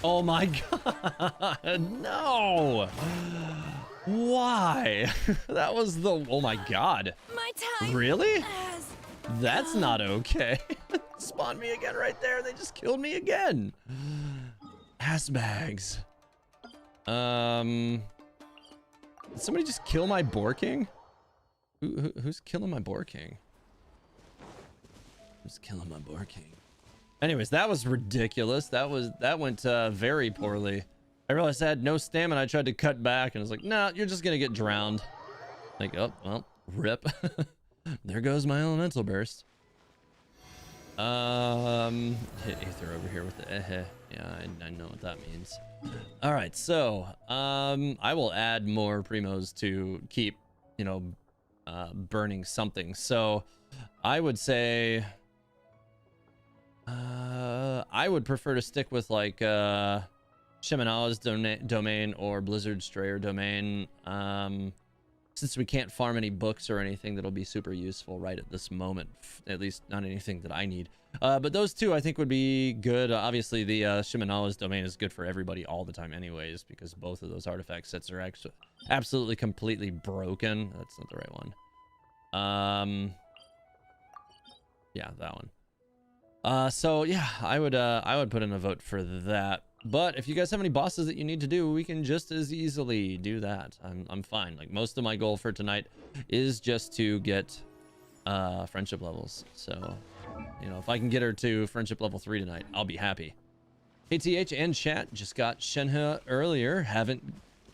Oh my god. No. Why? That was the, oh my god. My time. Really? That's not okay. Spawned me again right there. They just killed me again. Ass bags. Did somebody just kill my Boar King? Who's killing my Boar King? Who's killing my Boar King? Anyways, that was ridiculous. That went very poorly. I realized I had no stamina. I tried to cut back and I was like, nah, you're just gonna get drowned. Like, oh, well, rip. There goes my elemental burst. Hit Aether over here with the yeah, I know what that means. All right, so I will add more primos to keep, you know, burning something. So I would say I would prefer to stick with like Shimanala's domain or Blizzard Strayer domain. Since we can't farm any books or anything that'll be super useful right at this moment, at least not anything that I need. But those two I think would be good. Obviously the Shimanala's domain is good for everybody all the time anyways, because both of those artifact sets are actually absolutely completely broken. That's not the right one. Yeah, that one. So yeah, I would put in a vote for that. But if you guys have any bosses that you need to do, we can just as easily do that. I'm fine. Like, most of my goal for tonight is just to get friendship levels. So, you know, if I can get her to friendship level 3 tonight, I'll be happy. ATH and chat just got Shenhe earlier. Haven't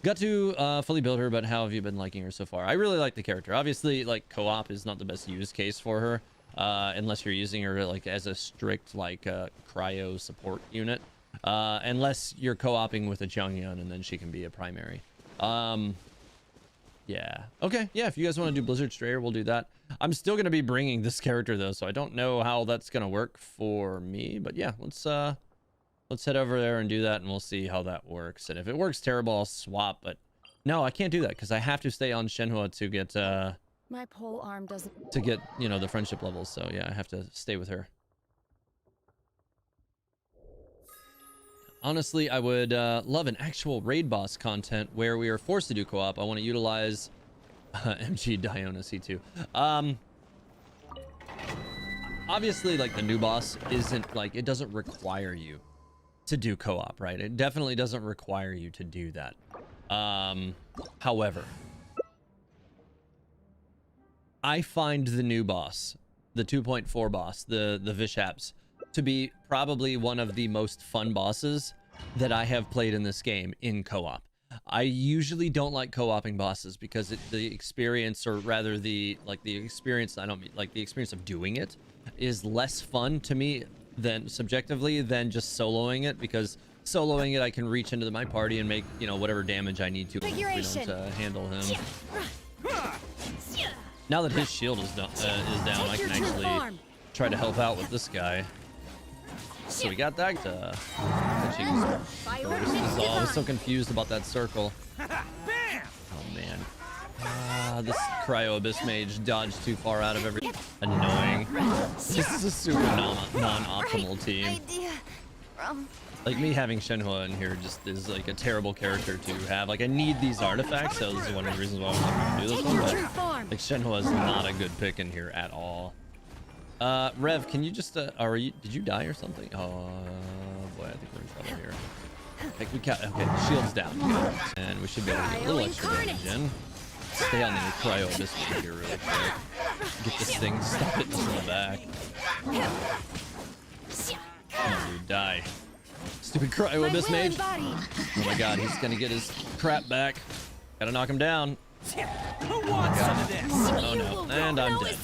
got to fully build her, but how have you been liking her so far? I really like the character. Obviously, like, co-op is not the best use case for her, unless you're using her like as a strict like cryo support unit. Unless you're co-oping with a Chongyun, and then she can be a primary. Yeah. Okay. Yeah. If you guys want to do Blizzard Strayer, we'll do that. I'm still going to be bringing this character though, so I don't know how that's going to work for me. But yeah, let's head over there and do that, and we'll see how that works. And if it works terrible, I'll swap. But no, I can't do that because I have to stay on Shenhe to get My pole arm doesn't. to get, you know, the friendship levels. So yeah, I have to stay with her. Honestly, I would love an actual raid boss content where we are forced to do co-op. I want to utilize MG Diona C2. Obviously, like, the new boss isn't, like, it doesn't require you to do co-op, right? It definitely doesn't require you to do that. However, I find the new boss, the 2.4 boss, the Vishaps, to be probably one of the most fun bosses that I have played in this game in co-op. I usually don't like co-oping bosses because the experience, or rather the experience, I don't mean like the experience of doing it, is less fun to me than subjectively than just soloing it, because soloing it I can reach into my party and make, you know, whatever damage I need to if we don't handle him. Now that his shield is down, I can actually try to help out with this guy. So we got that. I was so confused about that circle. Oh man. This Cryo Abyss Mage dodged too far out of every. Annoying. This is a super non-optimal team. Like, me having Shenhe in here just is like a terrible character to have. Like, I need these artifacts, so this is one of the reasons why I'm going to do this one. But like, Shenhe is not a good pick in here at all. Rev, can you just did you die or something? Oh boy, I think we're in trouble here. Like, we got, okay, the shield's down. Good. And we should be able to get a little extra damage in. Stay on the Cryo Abyss here really quick. Get this thing, stop hitting us in the back. Come on, dude, die. Stupid Cryo Abyss Mage. Oh my god, he's gonna get his crap back. Gotta knock him down. Who wants some of this? Oh no, and I'm dead.